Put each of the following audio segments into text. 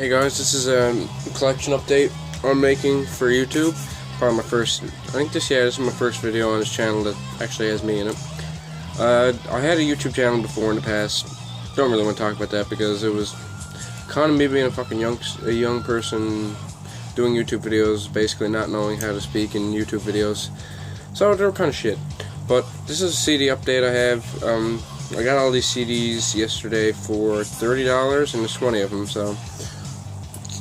Hey guys, this is a collection update I'm making for YouTube. Probably my first, this is my first video on this channel that actually has me in it. I had a YouTube channel before in the past. Don't really want to talk about that because it was kind of me being a fucking young person doing YouTube videos, basically not knowing how to speak in YouTube videos. So they were kind of shit. But this is a CD update I have. I got all these CDs yesterday for $30 and there's 20 of them, so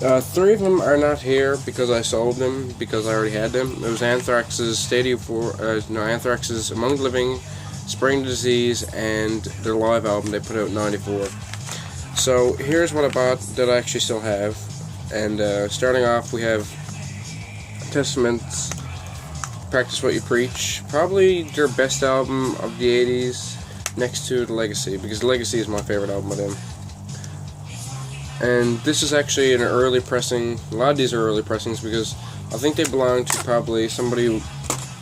3 of them are not here because I sold them because I already had them. It was Anthrax's Anthrax's Among the Living, Spring Disease, and their live album they put out in '94. So here's what I bought that I actually still have. And starting off, we have Testament's Practice What You Preach, probably their best album of the '80s, next to The Legacy, because The Legacy is my favorite album of them. And this is actually an early pressing. A lot of these are early pressings because I think they belong to probably somebody who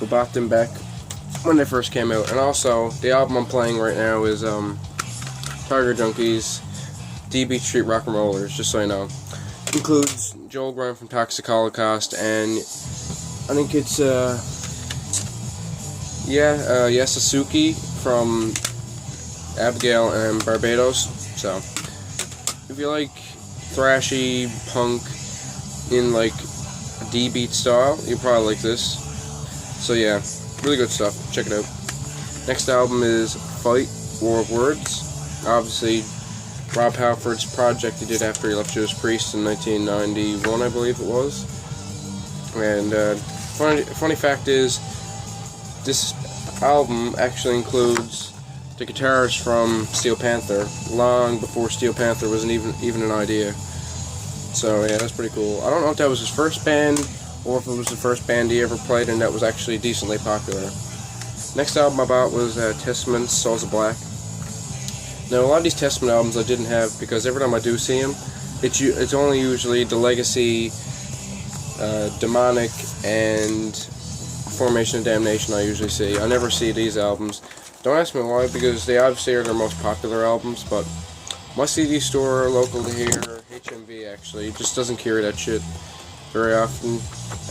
bought them back when they first came out. And also, the album I'm playing right now is Tiger Junkies, DB Street Rock and Rollers, just so you know. Includes Joel Graham from Toxic Holocaust, and I think it's Yasusuke from Abigail and Barbados. So if you like thrashy punk in like a D-beat style, you probably like this. So yeah, really good stuff. Check it out. Next album is Fight, War of Words. Obviously, Rob Halford's project he did after he left Judas Priest in 1991, I believe it was. And funny fact is, this album actually includes the guitarist from Steel Panther, long before Steel Panther wasn't even an idea. So yeah, that's pretty cool. I don't know if that was his first band, or if it was the first band he ever played and that was actually decently popular. Next album I bought was Testament's Souls of Black. Now a lot of these Testament albums I didn't have because every time I do see them, it's only usually The Legacy, Demonic, and Formation of Damnation I usually see. I never see these albums. Don't ask me why, because they obviously are their most popular albums, but my CD store local to here, HMV actually, just doesn't carry that shit very often.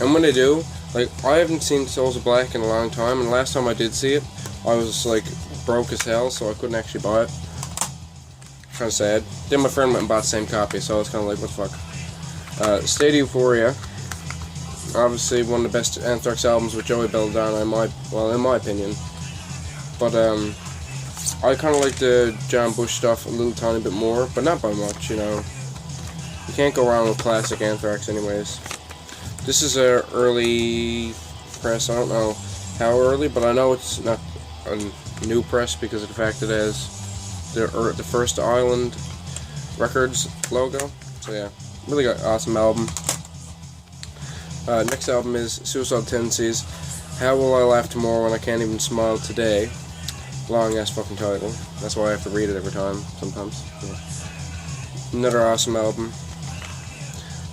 And when they do, like, I haven't seen Souls of Black in a long time, and last time I did see it, I was, like, broke as hell, so I couldn't actually buy it. Kind of sad. Then my friend went and bought the same copy, so I was kind of like, what the fuck. State of Euphoria, obviously one of the best Anthrax albums with Joey Belladonna, in my opinion. But I kind of like the John Bush stuff a little tiny bit more, but not by much, you know. You can't go wrong with classic Anthrax anyways. This is a early press. I don't know how early, but I know it's not a new press because of the fact that it has the First Island Records logo. So yeah, really awesome album. Next album is Suicidal Tendencies, How Will I Laugh Tomorrow When I Can't Even Smile Today. Long ass fucking title. That's why I have to read it every time, sometimes. Yeah. Another awesome album.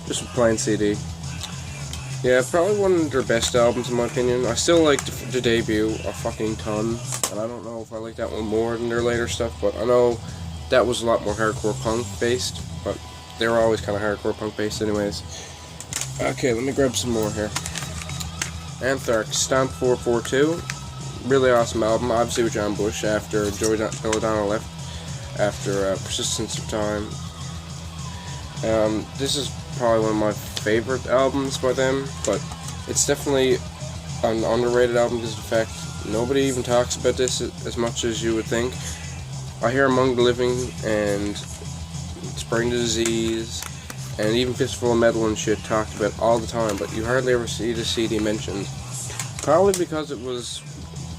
Just a plain CD. Yeah, probably one of their best albums in my opinion. I still like the debut a fucking ton, and I don't know if I like that one more than their later stuff, but I know that was a lot more hardcore punk based, but they were always kind of hardcore punk based anyways. Okay, let me grab some more here. Anthrax, Stomp 442. Really awesome album, obviously with John Bush after Joey Belladonna left after Persistence of Time. This is probably one of my favorite albums by them, but it's definitely an underrated album because of the fact nobody even talks about this as much as you would think. I hear Among the Living and Spring Disease and even Fistful of Metal and shit talked about all the time, but you hardly ever see the CD mentioned. Probably because it was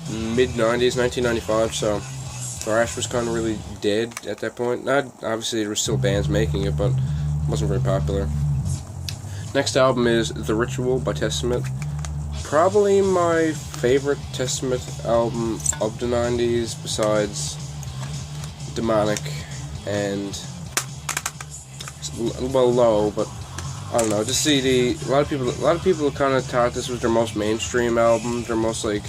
mid-90s, 1995, so Thrash was kind of really dead at that point. Not obviously there were still bands making it, but it wasn't very popular. Next album is The Ritual by Testament. Probably my favorite Testament album of the 90s besides Demonic and, well, Low, but I don't know, this CD, a lot of people kind of thought this was their most mainstream album, their most, like,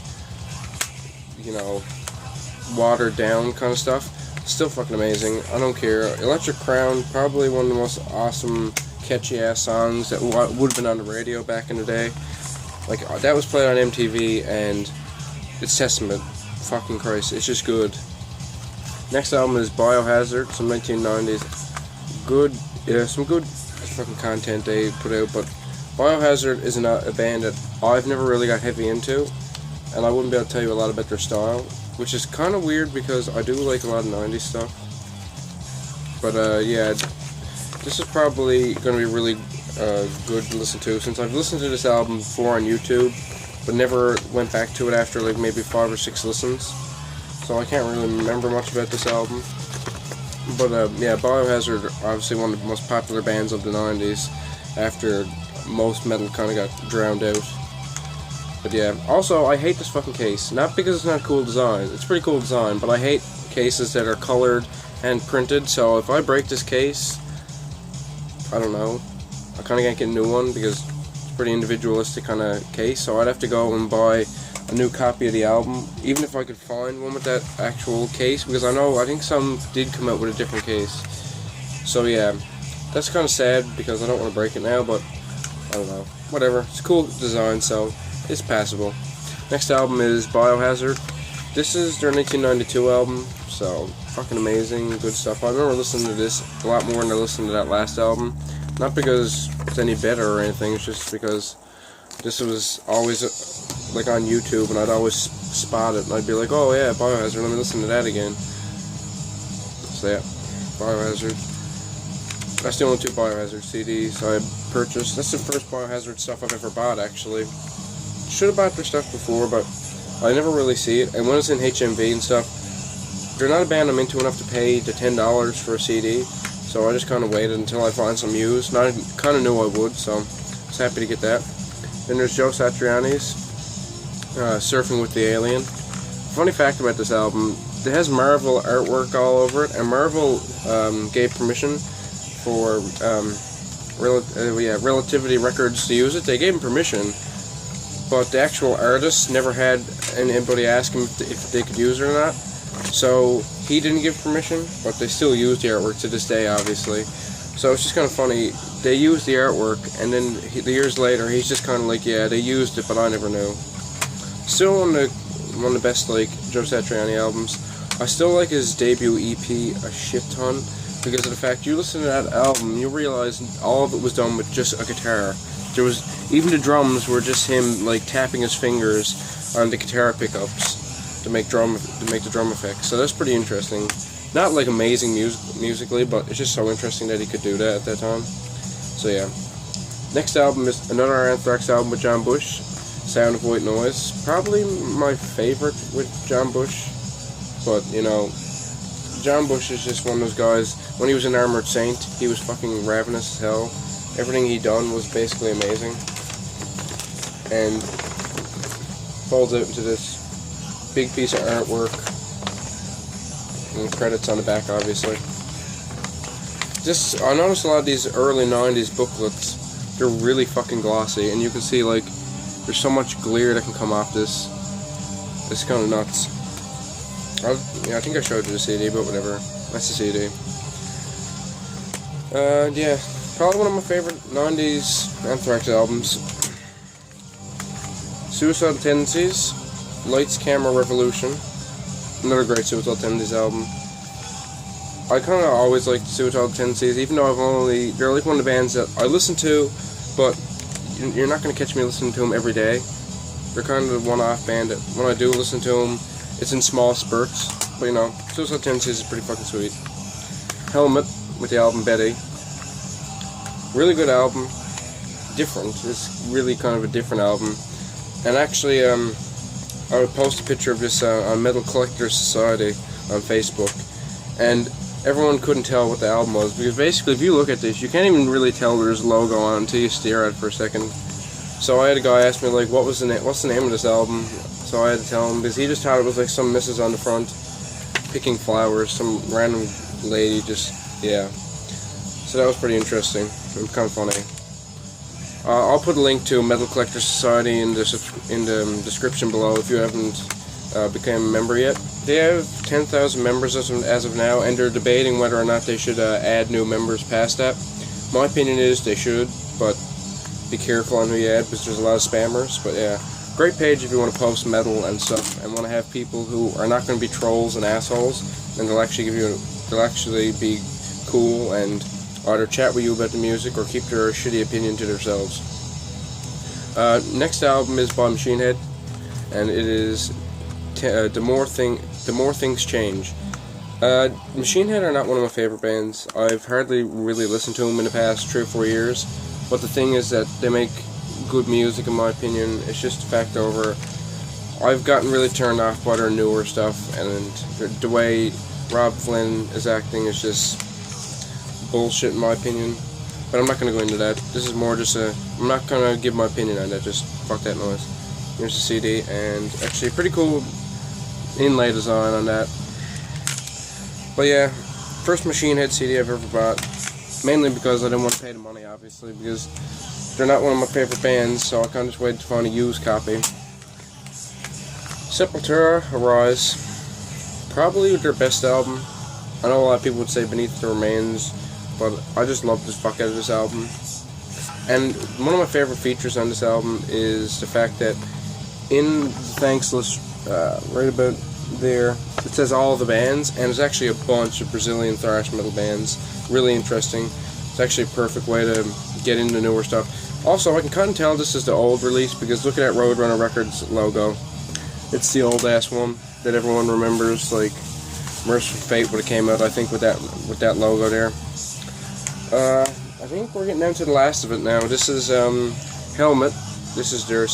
you know, watered down kind of stuff. Still fucking amazing. I don't care. Electric Crown, probably one of the most awesome, catchy ass songs that would have been on the radio back in the day. Like, that was played on MTV, and it's testament. Fucking Christ, it's just good. Next album is Biohazard, some 1990s. Good, yeah, some good fucking content they put out, but Biohazard is a band that I've never really got heavy into, and I wouldn't be able to tell you a lot about their style, which is kind of weird because I do like a lot of 90s stuff. But yeah, this is probably going to be really good to listen to, since I've listened to this album before on YouTube, but never went back to it after like maybe 5 or 6 listens. So I can't really remember much about this album. But yeah, Biohazard, obviously one of the most popular bands of the 90s, after most metal kind of got drowned out. But yeah, also I hate this fucking case. Not because it's not a cool design, it's a pretty cool design, but I hate cases that are colored and printed, so if I break this case, I don't know, I kind of can't get a new one because it's a pretty individualistic kind of case, so I'd have to go and buy a new copy of the album, even if I could find one with that actual case, because I think some did come out with a different case. So yeah, that's kind of sad because I don't want to break it now, but I don't know, whatever. It's a cool design, so it's passable. Next album is Biohazard. This is their 1992 album, so fucking amazing, good stuff. I remember listening to this a lot more than I listened to that last album. Not because it's any better or anything, it's just because this was always like on YouTube, and I'd always spot it, and I'd be like, oh yeah, Biohazard, let me listen to that again. So yeah, Biohazard. That's the only 2 Biohazard CDs I purchased. That's the first Biohazard stuff I've ever bought, actually. Should have bought their stuff before, but I never really see it. And when it's in HMV and stuff, they're not a band I'm into enough to pay the $10 for a CD, so I just kind of waited until I find some used. And I kind of knew I would, so I was happy to get that. Then there's Joe Satriani's Surfing with the Alien. Funny fact about this album, it has Marvel artwork all over it, and Marvel gave permission for Relativity Records to use it. They gave them permission, but the actual artist never had anybody ask him if they could use it or not. So he didn't give permission, but they still used the artwork to this day, obviously. So it's just kind of funny. They used the artwork, and then the years later, he's just kind of like, yeah, they used it, but I never knew. Still one of the best like Joe Satriani albums. I still like his debut EP a shit ton, because of the fact you listen to that album, you realize all of it was done with just a guitar. There was even the drums were just him like tapping his fingers on the guitar pickups to make the drum effects. So that's pretty interesting. Not like amazing musically, but it's just so interesting that he could do that at that time. So yeah. Next album is another Anthrax album with John Bush, Sound of White Noise. Probably my favorite with John Bush, but you know, John Bush is just one of those guys. When he was in Armored Saint, he was fucking ravenous as hell. Everything he done was basically amazing, and folds out into this big piece of artwork, and credits on the back, obviously. I noticed a lot of these early 90s booklets, they're really fucking glossy, and you can see like there's so much glare that can come off this. It's kind of nuts. I think I showed you the CD, but whatever. That's the CD. Yeah, probably one of my favorite 90s Anthrax albums. Suicidal Tendencies, Lights, Camera, Revolution. Another great Suicidal Tendencies album. I kind of always liked Suicidal Tendencies, even though they're like one of the bands that I listen to, but you're not going to catch me listening to them every day. They're kind of a one-off band that when I do listen to them, it's in small spurts. But you know, Suicidal Tendencies is pretty fucking sweet. Helmet with the album Betty. Really good album. Different. It's really kind of a different album. And actually, I would post a picture of this on Metal Collectors Society on Facebook. And everyone couldn't tell what the album was, because basically if you look at this, you can't even really tell there's a logo on until you stare at it for a second. So I had a guy ask me like, what's the name of this album? So I had to tell him, because he just thought it was like some missus on the front picking flowers, some random lady, just, yeah. So that was pretty interesting. It was kind of funny. I'll put a link to Metal Collectors Society in the description below if you haven't become a member yet. They have 10,000 members as of now, and they're debating whether or not they should add new members past that. My opinion is they should, but be careful on who you add because there's a lot of spammers. But yeah, great page if you want to post metal and stuff and want to have people who are not going to be trolls and assholes, and they'll actually be cool and either chat with you about the music or keep their shitty opinion to themselves. Next album is by Machine Head, and it is The More Things Change. Machine Head are not one of my favorite bands. I've hardly really listened to them in the past 3 or 4 years, but the thing is that they make good music in my opinion. It's just a fact over. I've gotten really turned off by their newer stuff, and the way Rob Flynn is acting is just bullshit in my opinion. But I'm not going to go into that. This is more just I'm not going to give my opinion on that, just fuck that noise. Here's the CD, and actually pretty cool inlay design on that. But yeah, first Machine Head CD I've ever bought, mainly because I didn't want to pay the money, obviously, because they're not one of my favorite bands, so I kind of just waited to find a used copy. Sepultura, Arise, probably their best album. I know a lot of people would say Beneath the Remains, but I just love the fuck out of this album. And one of my favorite features on this album is the fact that in the thanks list, right about there, it says all the bands, and there's actually a bunch of Brazilian thrash metal bands. Really interesting. It's actually a perfect way to get into newer stuff. Also, I can kind of tell this is the old release because look at that Roadrunner Records logo. It's the old ass one that everyone remembers, like Merciful Fate would have came out, I think, with that logo there. I think we're getting down to the last of it now. This is Helmet. This is their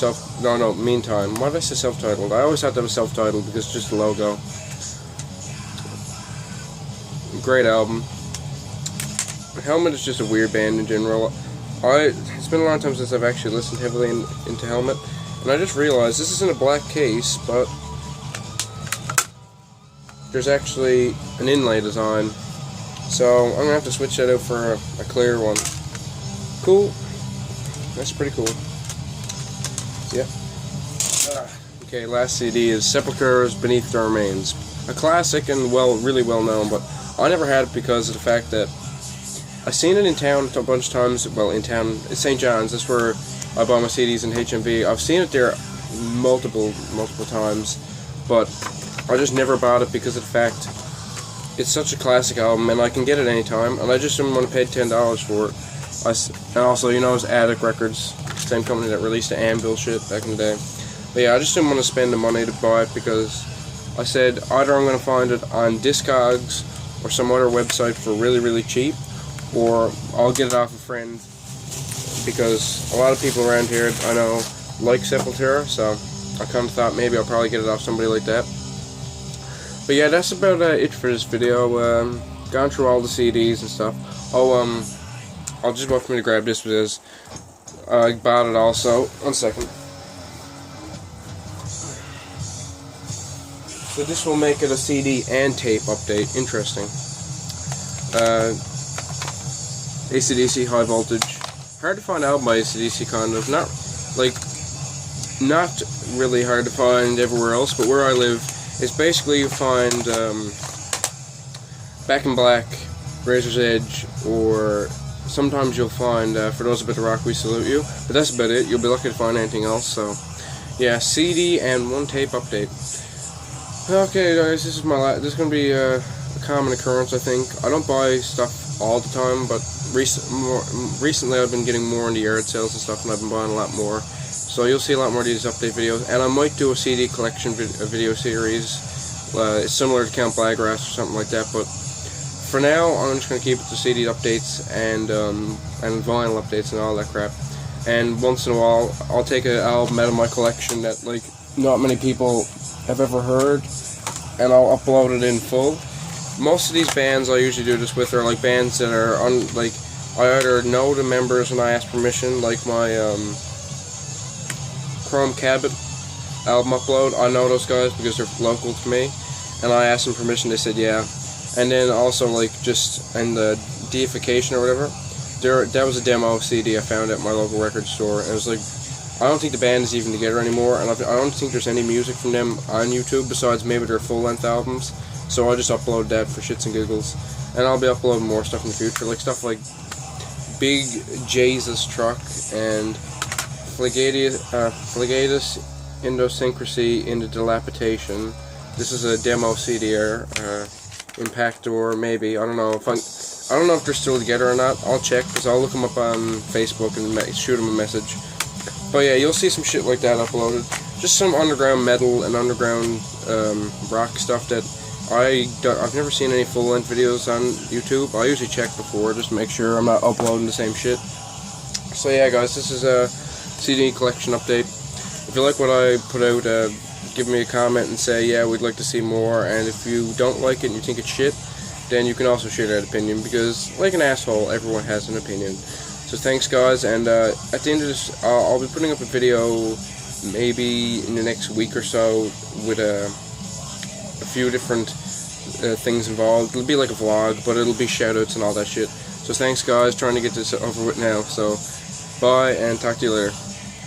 Meantime. Why did I say self-titled? I always thought that was self-titled because it's just the logo. Great album. Helmet is just a weird band in general. It's been a long time since I've actually listened heavily into Helmet, and I just realized this is in a black case, but there's actually an inlay design. So I'm gonna have to switch that out for a clear one. Cool. That's pretty cool. Yep. Okay, last CD is Sepultura's Beneath the Remains. A classic and really well known, but I never had it because of the fact that I've seen it in town a bunch of times. Well, in town, it's St. John's. That's where I buy my CDs in HMV. I've seen it there multiple times, but I just never bought it because of the fact it's such a classic album, and I can get it anytime, and I just didn't want to pay $10 for it. And also, you know, it's Attic Records, same company that released the Anvil shit back in the day. But yeah, I just didn't want to spend the money to buy it because I said either I'm going to find it on Discogs or some other website for really cheap, or I'll get it off a friend, because a lot of people around here I know like Sepultura, so I kind of thought maybe I'll probably get it off somebody like that. But yeah, that's about it for this video. Gone through all the CDs and stuff. Oh, I'll just wait for me to grab this because I bought it also. 1 second. So this will make it a CD and tape update. Interesting. AC/DC High Voltage. Hard to find out by AC/DC, kind of. Not really hard to find everywhere else, but where I live, it's basically you find Back in Black, Razor's Edge, or sometimes you'll find For Those About to Rock We Salute You, but that's about it. You'll be lucky to find anything else. So yeah, CD and 1 tape update. Okay guys, this is gonna be a common occurrence, I think. I don't buy stuff all the time, but recently I've been getting more into yard sales and stuff, and I've been buying a lot more. So you'll see a lot more of these update videos, and I might do a CD collection video series. It's similar to Count Blagrass or something like that, but for now I'm just going to keep it to CD updates and vinyl updates and all that crap. And once in a while I'll take an album out of my collection that not many people have ever heard, and I'll upload it in full. Most of these bands I usually do this with are bands that are I either know the members and I ask permission, like my Chrome Cabot album upload. I know those guys because they're local to me, and I asked them permission. They said yeah. And then also just in the Deification or whatever, that was a demo CD I found at my local record store. It was I don't think the band is even together anymore, and I don't think there's any music from them on YouTube besides maybe their full-length albums. So I just upload that for shits and giggles, and I'll be uploading more stuff in the future, like stuff like Big Jesus Truck and Phlegatus Idiosyncrasy into Dilapidation. This is a demo CDR, Impactor, maybe. I don't know if they're still together or not. I'll check, because I'll look them up on Facebook and shoot them a message. But yeah, you'll see some shit like that uploaded. Just some underground metal and underground rock stuff that I've never seen any full-length videos on YouTube. I usually check before just to make sure I'm not uploading the same shit. So yeah, guys, this is a CD collection update. If you like what I put out, give me a comment and say, yeah, we'd like to see more. And if you don't like it and you think it's shit, then you can also share that opinion, because, like an asshole, everyone has an opinion. So thanks, guys, and at the end of this, I'll be putting up a video maybe in the next week or so with a few different things involved. It'll be like a vlog, but it'll be shoutouts and all that shit. So thanks, guys, trying to get this over with now. So bye, and talk to you later.